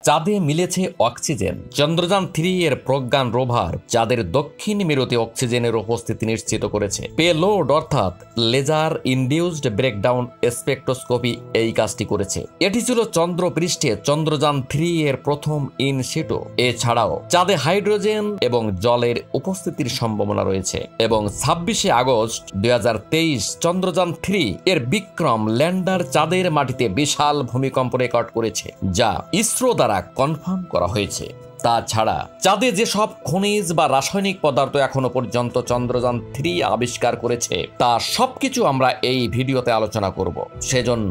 চাঁদে মিলেছে অক্সিজেন। চন্দ্রযান-3 এর প্রজ্ঞান রোভার চাঁদের দক্ষিণ মেরুতে অক্সিজেনের উপস্থিতি নিশ্চিত করেছে। পেলোড অর্থাৎ লেজার ইনডিউসড ব্রেকডাউন স্পেকট্রোস্কোপি এই কাজটি করেছে। এটি ছিল চন্দ্রপৃষ্ঠে চন্দ্রযান-3 এর প্রথম ইন সিটু। এছাড়াও চাঁদে হাইড্রোজেন এবং জলের উপস্থিতির সম্ভাবনা রয়েছে এবং 26শে আগস্ট 2023 চন্দ্রযান-3 এর বিক্রম ল্যান্ডার চাঁদের মাটিতে বিশাল ভূমিকম্প রেকর্ড করেছে, যা ইসরো দ্বারা কনফার্ম করা হয়েছে। তাছাড়া চাঁদে যেসব খনিজ বা রাসায়নিক পদার্থ এখনো পর্যন্ত চন্দ্রযান-3 আবিষ্কার করেছে তা সবকিছু আমরা এই ভিডিওতে আলোচনা করব। সেজন্য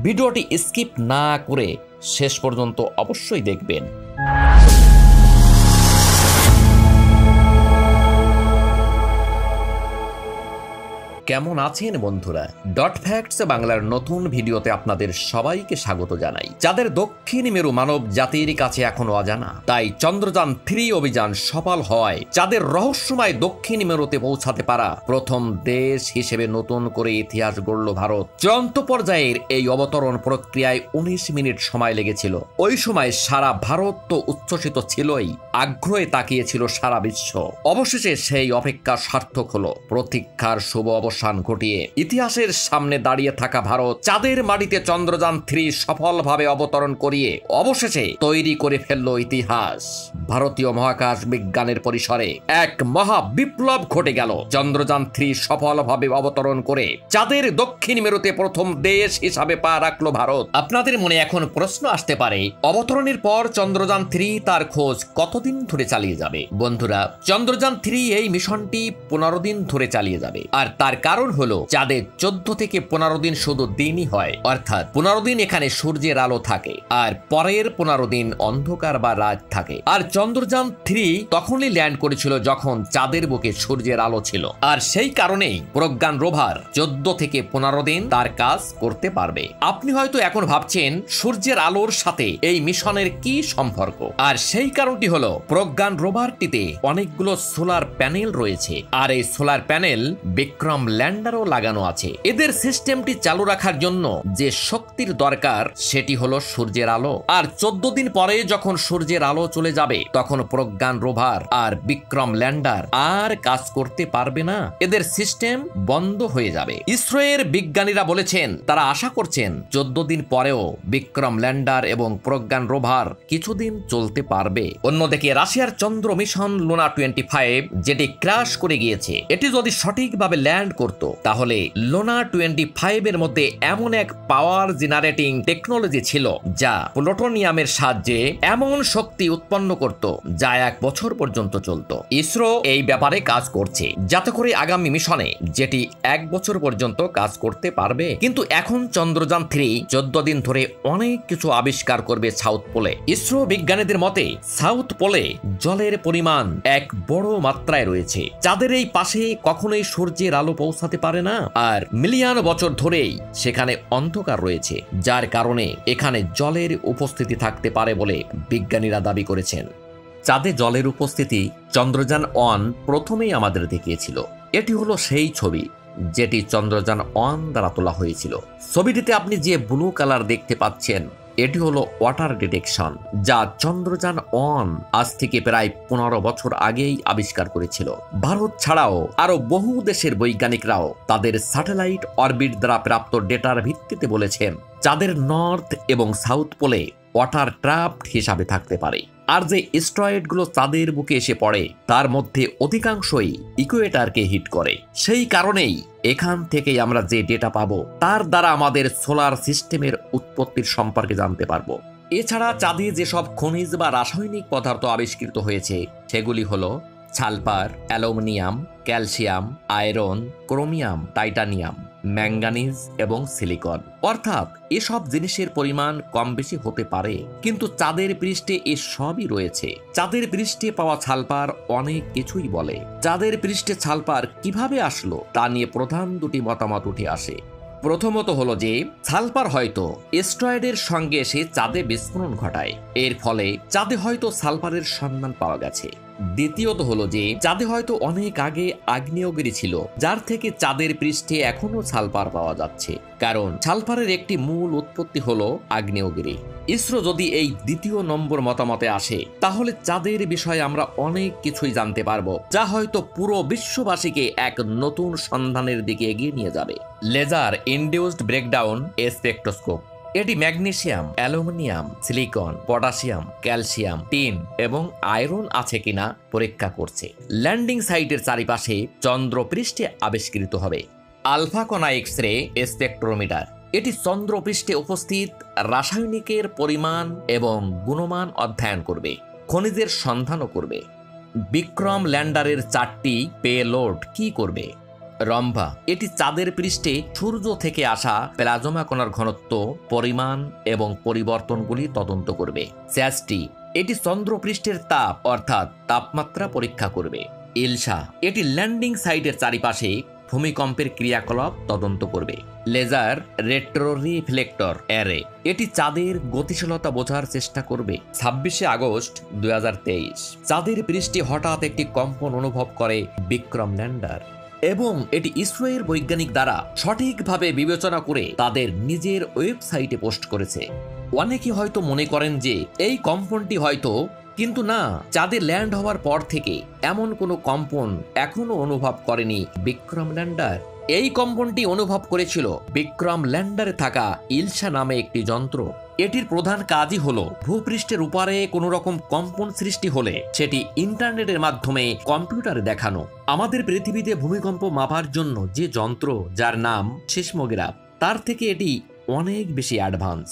ভিডিওটি স্কিপ না করে শেষ পর্যন্ত অবশ্যই দেখবেন। কেমন আছেন বন্ধুরা? ডট ফ্যাক্টস বাংলার নতুন ভিডিওতে আপনাদের সবাইকে স্বাগত জানাই। চাঁদের দক্ষিণ মেরু মানব জাতির কাছে এখনো অজানা, তাই চন্দ্রযান-3 অভিযান সফল হয় চাঁদের রহস্যময় দক্ষিণ মেরুতে পৌঁছাতে পারা প্রথম দেশ হিসেবে নতুন করে ইতিহাস গড়ল ভারত। চূড়ান্ত পর্যায়ের এই অবতরণ প্রক্রিয়ায় 19 মিনিট সময় লেগেছিল। ওই সময় সারা ভারত তো উচ্ছ্বসিত ছিলই, আগ্রহে তাকিয়েছিল সারা বিশ্ব। অবশেষে সেই অপেক্ষা সার্থক হলো। প্রতীক্ষার শুভ অবসান ঘটিয়ে ইতিহাসের সামনে দাঁড়িয়ে থাকা ভারত চাঁদের মাটিতে চন্দ্রযান-3 সফলভাবে অবতরণ করিয়ে অবশেষে তৈরি করে ফেলল ইতিহাস। ভারতীয় মহাকাশ বিজ্ঞানের পরিসরে এক মহা বিপ্লব ঘটে গেল। চন্দ্রযান-3 সফলভাবে অবতরণ করে চাঁদের দক্ষিণ মেরুতে প্রথম দেশ হিসাবে পা রাখলো ভারত। আপনাদের মনে এখন প্রশ্ন আসতে পারে, অবতরণের পর চন্দ্রযান-3 তার খোঁজ কতদিন ধরে চালিয়ে যাবে? বন্ধুরা, চন্দ্রযান-3 এই মিশনটি 15 দিন ধরে চালিয়ে যাবে। আর তার কারণ হলো চাঁদে 14 থেকে 15 দিন শুধু দিনই হয়, অর্থাৎ 15 দিন এখানে সূর্যের আলো থাকে আর পরের 15 দিন অন্ধকার বা রাত থাকে। আর চন্দ্রযান-3 তখনই ল্যান্ড করেছিল যখন চাঁদের বুকে সূর্যের আলো ছিল। আর সেই কারণেই প্রজ্ঞান রোভার 14 থেকে 15 দিন তার কাজ করতে পারবে। আপনি হয়তো এখন ভাবছেন সূর্যের আলোর সাথে এই মিশনের কি সম্পর্ক? আর সেই কারণটি হলো প্রজ্ঞান রোভারটিতে অনেকগুলো সোলার প্যানেল রয়েছে, আর এই সোলার প্যানেল বিক্রম ল্যান্ডারও লাগানো আছে। এদের সিস্টেমটি চালু রাখার জন্য যে শক্তির দরকার সেটি হলো সূর্যের আলো। আর 14 দিন পরে যখন সূর্যের আলো চলে যাবে তখন প্রজ্ঞান রোভার আর বিক্রম ল্যান্ডার আর কাজ করতে পারবে না, এদের সিস্টেম বন্ধ হয়ে যাবে। ইসরো এর বিজ্ঞানীরা বলেছেন তারা আশা করছেন 14 দিন পরেও বিক্রম ল্যান্ডার এবং প্রজ্ঞান রোভার কিছুদিন চলতে পারবে। অন্যদিকে রাশিয়ার চন্দ্র মিশন লুনা 25 যেটি ক্র্যাশ করে গিয়েছে, এটি যদি সঠিকভাবে ল্যান্ড করত তাহলে লুনা 25 এর মধ্যে এমন এক পাওয়ার জেনারেটিং টেকনোলজি ছিল যা প্লুটোনিয়ামের সাহায্যে এমন শক্তি উৎপন্ন করত যা 1 বছর পর্যন্ত চলত। ইসরো এই ব্যাপারে কাজ করছে যাতে করে আগামী মিশনে যেটি 1 বছর পর্যন্ত কাজ করতে পারবে। কিন্তু এখন চন্দ্রযান-3 14 দিন ধরে অনেক কিছু আবিষ্কার করবে সাউথ পোলে। ইসরো বিজ্ঞানীদের মতে সাউথ পোলে জলের পরিমাণ এক বড় মাত্রায় রয়েছে। চাঁদের এই পাশে কখনোই সূর্যের আলো পৌঁছাতে পারে না, আর মিলিয়ন বছর ধরেই সেখানে অন্ধকার রয়েছে, যার কারণে এখানে জলের উপস্থিতি থাকতে পারে বলে বিজ্ঞানীরা দাবি করেছেন। চাঁদে জলের উপস্থিতি চন্দ্রযান-1 প্রথমেই আমাদের দেখিয়েছিল। এটি হলো সেই ছবি যেটি চন্দ্রযান-1 দ্বারা তোলা হয়েছিল। ছবিটিতে আপনি যে ব্লু কালার দেখতে পাচ্ছেন এটি হলো ওয়াটার ডিটেকশন, যা চন্দ্রযান-1 আজ থেকে প্রায় 15 বছর আগেই আবিষ্কার করেছিল। ভারত ছাড়াও আরো বহু দেশের বৈজ্ঞানিকরাও তাদের স্যাটেলাইট অরবিট দ্বারা প্রাপ্ত ডেটার ভিত্তিতে বলেছেন চাঁদের নর্থ এবং সাউথ পোলে ওয়াটার ট্র্যাপড হিসাবে থাকতে পারে। আর যে অ্যাস্টেরয়েডগুলো চাঁদের বুকে এসে পড়ে তার মধ্যে অধিকাংশই ইকুয়েটরকে হিট করে। সেই কারণেই এখান থেকেই আমরা যে ডেটা পাবো তার দ্বারা আমাদের সোলার সিস্টেমের উৎপত্তির সম্পর্কে জানতে পারবো। এছাড়া চাঁদে যেসব খনিজ বা রাসায়নিক পদার্থ আবিষ্কৃত হয়েছে সেগুলি হলো sulphur, aluminium, calcium, iron, chromium, titanium, manganese এবং সিলিকন। অর্থাৎ এসব জিনিসের পরিমাণ কম বেশি হতে পারে, কিন্তু চাঁদের পৃষ্ঠে এসবই রয়েছে। চাঁদের পৃষ্ঠে পাওয়া সালফার অনেক কিছুই বলে। চাঁদের পৃষ্ঠে সালফার কিভাবে আসলো তা নিয়ে প্রধান দুটি মতামত উঠে আসে। প্রথমত হলো যে সালফার হয়তো অ্যাস্টেরয়েডের সঙ্গে এসে চাঁদে বিস্ফোরণ ঘটায়, এর ফলে চাঁদে হয়তো সালফারের সন্ধান পাওয়া গেছে। দ্বিতীয়ত হলো যে চাঁদে হয়তো অনেক আগে আগ্নেয়গিরি ছিল, যার থেকে চাঁদের পৃষ্ঠে এখনো সালফার পাওয়া যাচ্ছে, কারণ সালফারের একটি মূল উৎপত্তি হলো আগ্নেয়গিরি। ইসরো যদি এই দ্বিতীয় নম্বর মতামতে আসে, তাহলে চাঁদের বিষয়ে আমরা অনেক কিছুই জানতে পারবো, যা হয়তো পুরো বিশ্ববাসীকে এক নতুন সন্ধানের দিকে এগিয়ে নিয়ে যাবে। লেজার ইনডিউসড ব্রেকডাউন স্পেকট্রোস্কোপ, এটি magnesium, aluminium, silicon, potassium, calcium, tin এবং আয়রন আছে কিনা পরীক্ষা করছে। ল্যান্ডিং সাইটের চারিপাশে চন্দ্রপৃষ্ঠে আবিষ্কৃত হবে। আলফা কণা এক্স রে স্পেকট্রোমিটার, এটি চন্দ্রপৃষ্ঠে উপস্থিত রাসায়নিকের পরিমাণ এবং গুণমান অধ্যয়ন করবে, খনিজের সন্ধানও করবে। বিক্রম ল্যান্ডারের 4টি পেলোড কি করবে? রম্ভা, এটি চাঁদের পৃষ্ঠে সূর্য থেকে আসা প্লাজমা কণার ঘনত্ব, পরিমাণ এবং পরিবর্তনগুলি তদন্ত করবে। স্যাসটি, এটি চন্দ্রপৃষ্ঠের তাপ অর্থাৎ তাপমাত্রা পরীক্ষা করবে। ইলসা, এটি ল্যান্ডিং সাইটের চারিপাশে ভূমিকম্পের ক্রিয়াকলাপ তদন্ত করবে। লেজার রেট্রো রিফ্লেক্টর অ্যারে, এটি চাঁদের গতিশীলতা বোঝার চেষ্টা করবে। 26শে আগস্ট 2023 চাঁদের পৃষ্ঠে হঠাৎ একটি কম্পন অনুভব করে বিক্রম ল্যান্ডার, এবং এটি ইসরোয়ের বৈজ্ঞানিক দ্বারা সঠিকভাবে বিবেচনা করে তাদের নিজের ওয়েবসাইটে পোস্ট করেছে। অনেকে হয়তো মনে করেন যে এই কম্পনটি হয়তো, কিন্তু না, চাঁদে ল্যান্ড হওয়ার পর থেকে এমন কোনো কম্পন এখনো অনুভব করেনি বিক্রম ল্যান্ডার। এই কম্পনটি অনুভব করেছিল বিক্রম ল্যান্ডারে থাকা ইলসা নামে একটি যন্ত্র। এটির প্রধান কাজই হলো ভূপৃষ্ঠের উপরে কোনো রকম কম্পন সৃষ্টি হলে সেটি ইন্টারনেটের মাধ্যমে কম্পিউটারে দেখানো। আমাদের পৃথিবীতে ভূমিকম্প মাপার জন্য যে যন্ত্র, যার নাম সিসমোগ্রাফ, তার থেকে এটি অনেক বেশি অ্যাডভান্স।